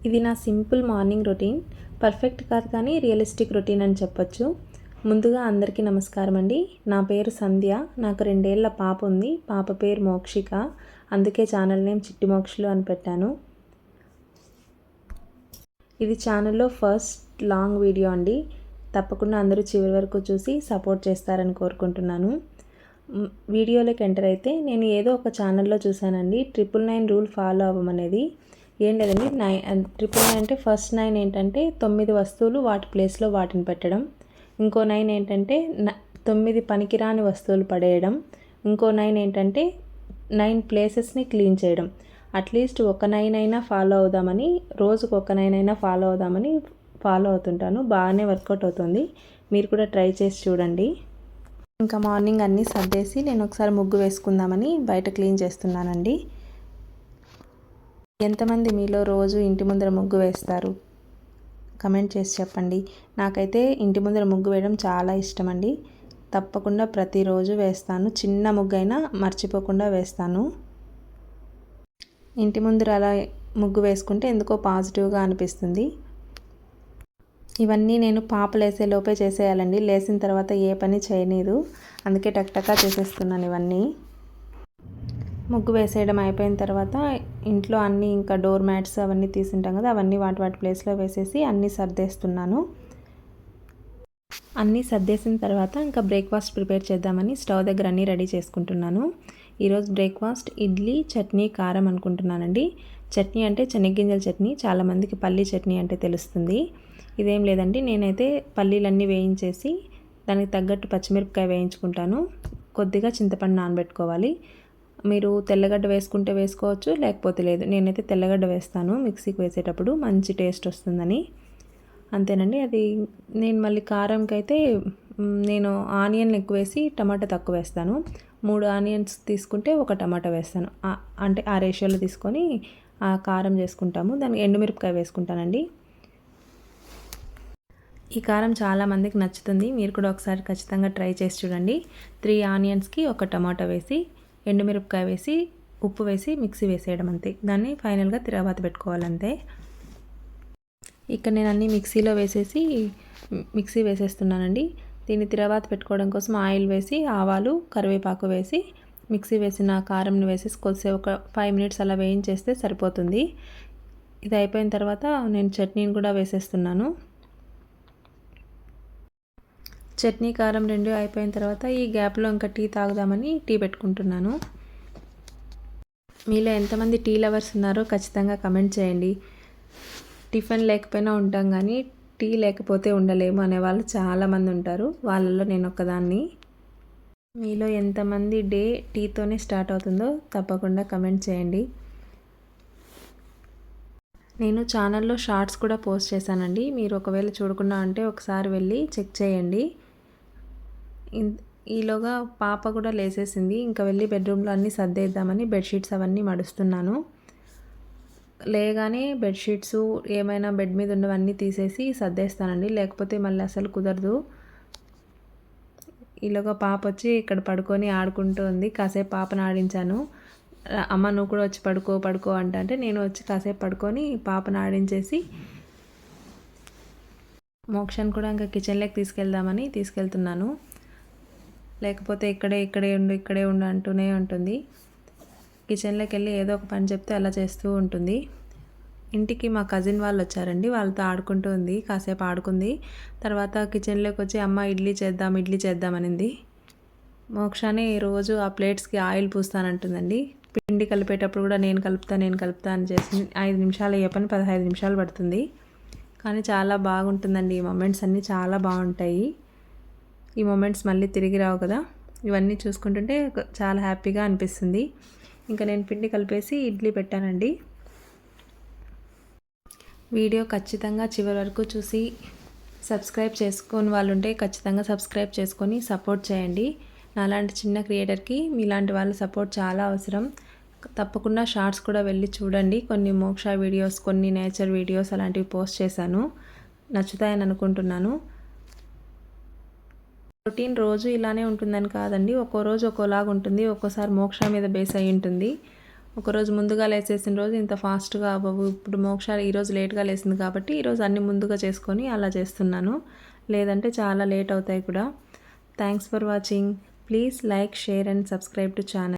ఇది నా simple morning routine. Perfect కాదు కానీ రియలిస్టిక్ రొటీన్ అని చెప్పొచ్చు. ముందుగా అందరికీ నమస్కారం అండి. నా పేరు సంధ్య. నాకు 2 ఏళ్ల పాప ఉంది. పాప పేరు మోక్షిక. అందుకే ఛానల్ నేమ్ చిట్టి మోక్షలు అని పెట్టాను. ఇది ఛానల్లో ఫస్ట్ లాంగ్ వీడియో అండి. తప్పకుండా అందరూ చివరి వరకు చూసి సపోర్ట్ చేస్తారని కోరుకుంటున్నాను. వీడియోలోకి ఎంటర్ అయితే నేను ఏదో ఒక ఛానల్లో చూశానండి, 999 రూల్ ఫాలో అవ్వమనేది. ఏం లేదండి, 999 అంటే ఫస్ట్ 9 ఏంటంటే 9 వస్తువులు వాటి ప్లేస్లో వాటిని పెట్టడం. ఇంకో 9 ఏంటంటే 9 పనికిరాని వస్తువులు పడేయడం. ఇంకో 9 ఏంటంటే 9 ప్లేసెస్ని క్లీన్ చేయడం. అట్లీస్ట్ ఒక 9 అయినా ఫాలో అవుదామని, రోజుకు ఒక 9 అయినా ఫాలో అవుదామని ఫాలో అవుతుంటాను. బాగానే వర్కౌట్ అవుతుంది. మీరు కూడా ట్రై చేసి చూడండి. ఇంకా మార్నింగ్ అన్నీ సర్దేసి నేను ఒకసారి ముగ్గు వేసుకుందామని బయట క్లీన్ చేస్తున్నానండి. ఎంతమంది మీలో రోజు ఇంటి ముందర ముగ్గు వేస్తారు? కమెంట్ చేసి చెప్పండి. నాకైతే ఇంటి ముందర ముగ్గు వేయడం చాలా ఇష్టం అండి. తప్పకుండా ప్రతిరోజు వేస్తాను. చిన్న ముగ్గు అయినా మర్చిపోకుండా వేస్తాను. ఇంటి ముందర అలా ముగ్గు వేసుకుంటే ఎందుకో పాజిటివ్గా అనిపిస్తుంది. ఇవన్నీ నేను పాప లేసేలోపే చేసేయాలండి. లేచిన తర్వాత ఏ పని చేయలేదు. అందుకే టక్టక్గా చేసేస్తున్నాను ఇవన్నీ. ముగ్గు వేసేయడం అయిపోయిన తర్వాత ఇంట్లో అన్నీ ఇంకా డోర్ మ్యాట్స్ అవన్నీ తీసుంటాం కదా, అవన్నీ వాటి ప్లేస్లో వేసేసి అన్నీ సర్దేస్తున్నాను. అన్నీ సర్దేసిన తర్వాత ఇంకా బ్రేక్ఫాస్ట్ ప్రిపేర్ చేద్దామని స్టవ్ దగ్గర అన్నీ రెడీ చేసుకుంటున్నాను. ఈరోజు బ్రేక్ఫాస్ట్ ఇడ్లీ, చట్నీ, కారం అనుకుంటున్నానండి. చట్నీ అంటే శనగగింజల చట్నీ. చాలామందికి పల్లీ చట్నీ అంటే తెలుస్తుంది. ఇదేం లేదండి, నేనైతే పల్లీలన్నీ వేయించేసి దానికి తగ్గట్టు పచ్చిమిరపకాయ వేయించుకుంటాను. కొద్దిగా చింతపండు నానబెట్టుకోవాలి. మీరు తెల్లగడ్డ వేసుకుంటే వేసుకోవచ్చు, లేకపోతే లేదు. నేనైతే తెల్లగడ్డ వేస్తాను మిక్సీకి వేసేటప్పుడు, మంచి టేస్ట్ వస్తుందని. అంతేనండి. అది నేను మళ్ళీ కారంకి అయితే నేను ఆనియన్లు ఎక్కువ వేసి టమాటా తక్కువ వేస్తాను. 3 ఆనియన్స్ తీసుకుంటే 1 టమాటా వేస్తాను. అంటే ఆ రేషియోలో తీసుకొని ఆ కారం చేసుకుంటాము. దానికి ఎండుమిరపకాయ వేసుకుంటానండి. ఈ కారం చాలామందికి నచ్చుతుంది. మీరు కూడా ఒకసారి ఖచ్చితంగా ట్రై చేసి చూడండి. 3 ఆనియన్స్కి 1 టమాటా వేసి, ఎండుమిరపకాయ వేసి, ఉప్పు వేసి మిక్సీ వేసేయడం అంతే. దాన్ని ఫైనల్గా తిరగబాత పెట్టుకోవాలంతే. ఇక్కడ నేను అన్నీ మిక్సీలో వేసేసి మిక్సీ వేసేస్తున్నానండి. దీన్ని తిరగబాత పెట్టుకోవడం కోసం ఆయిల్ వేసి, ఆవాలు, కరివేపాకు వేసి, మిక్సీ వేసిన కారంని వేసేసి కొద్దిసేపు ఒక 5 మినిట్స్ అలా వేయించేస్తే సరిపోతుంది. ఇది అయిపోయిన తర్వాత నేను చట్నీని కూడా వేసేస్తున్నాను. చట్నీ, కారం 2 అయిపోయిన తర్వాత ఈ గ్యాప్లో ఇంకా టీ తాగుదామని టీ పెట్టుకుంటున్నాను. మీలో ఎంతమంది టీ లవర్స్ ఉన్నారో ఖచ్చితంగా కమెంట్ చేయండి. టిఫిన్ లేకపోయినా ఉంటాం కానీ టీ లేకపోతే ఉండలేము అనేవాళ్ళు చాలామంది ఉంటారు. వాళ్ళలో నేను ఒక్కదాన్ని. మీలో ఎంతమంది డే టీతోనే స్టార్ట్ అవుతుందో తప్పకుండా కమెంట్ చేయండి. నేను ఛానల్లో షార్ట్స్ కూడా పోస్ట్ చేశానండి. మీరు ఒకవేళ చూడకుండా ఉంటే ఒకసారి వెళ్ళి చెక్ చేయండి. ఈలోగా పాప కూడా లేసేసింది. ఇంకా వెళ్ళి బెడ్రూమ్లో అన్నీ సర్దేద్దామని బెడ్షీట్స్ అవన్నీ మడుస్తున్నాను. లేగానే బెడ్షీట్స్ ఏమైనా బెడ్ మీద ఉన్నవన్నీ తీసేసి సర్దేస్తానండి, లేకపోతే మళ్ళీ అసలు కుదరదు. ఈలోగా పాప వచ్చి ఇక్కడ పడుకొని ఆడుకుంటూ ఉంది. కాసేపు పాపను ఆడించాను. అమ్మ నువ్వు కూడా వచ్చి పడుకో అంటే నేను వచ్చి కాసేపు పడుకొని పాపను ఆడించేసి మోక్షాన్ని కూడా ఇంకా కిచెన్లోకి తీసుకెళ్తున్నాను. లేకపోతే ఇక్కడే ఉండు అంటూనే ఉంటుంది. కిచెన్లోకి వెళ్ళి ఏదో ఒక పని చెప్తే అలా చేస్తూ ఉంటుంది. ఇంటికి మా కజిన్ వాళ్ళు వచ్చారండి. వాళ్ళతో ఆడుకుంటూ ఉంది. కాసేపు ఆడుకుంది. తర్వాత కిచెన్లోకి వచ్చి అమ్మ ఇడ్లీ చేద్దాం అనింది. మోక్షాన్ని రోజు ఆ ప్లేట్స్కి ఆయిల్ పూస్తానంటుందండి. పిండి కలిపేటప్పుడు కూడా నేను కలుపుతా అని చేసింది. 5 నిమిషాలు అయ్యే పని 15 నిమిషాలు పడుతుంది. కానీ చాలా బాగుంటుందండి. ఈ మొమెంట్స్ అన్నీ చాలా బాగుంటాయి. ఈ మొమెంట్స్ మళ్ళీ తిరిగి రావు కదా. ఇవన్నీ చూసుకుంటుంటే చాలా హ్యాపీగా అనిపిస్తుంది. ఇంకా నేను పిండి కలిపేసి ఇడ్లీ పెట్టానండి. వీడియో ఖచ్చితంగా చివరి వరకు చూసి సబ్స్క్రైబ్ చేసుకొని వాళ్ళు ఉంటే ఖచ్చితంగా సబ్స్క్రైబ్ చేసుకొని సపోర్ట్ చేయండి. నాలాంటి చిన్న క్రియేటర్కి మీలాంటి వాళ్ళ సపోర్ట్ చాలా అవసరం. తప్పకుండా షార్ట్స్ కూడా వెళ్ళి చూడండి. కొన్ని మోక్ష వీడియోస్, కొన్ని నేచర్ వీడియోస్ అలాంటివి పోస్ట్ చేశాను. నచ్చుతాయని అనుకుంటున్నాను. రొటీన్ రోజు ఇలానే ఉంటుందని కాదండి. ఒక్కో రోజు ఒక్కోలాగా ఉంటుంది. ఒక్కోసారి మోక్ష మీద బేస్ అయి ఉంటుంది. ఒకరోజు ముందుగా లేచేసిన రోజు ఇంత ఫాస్ట్గా అవ్వవు. ఇప్పుడు మోక్ష ఈరోజు లేట్గా లేసింది కాబట్టి ఈరోజు అన్ని ముందుగా చేసుకొని అలా చేస్తున్నాను, లేదంటే చాలా లేట్ అవుతాయి కూడా. Thanks for watching. Please like, share and subscribe to channel.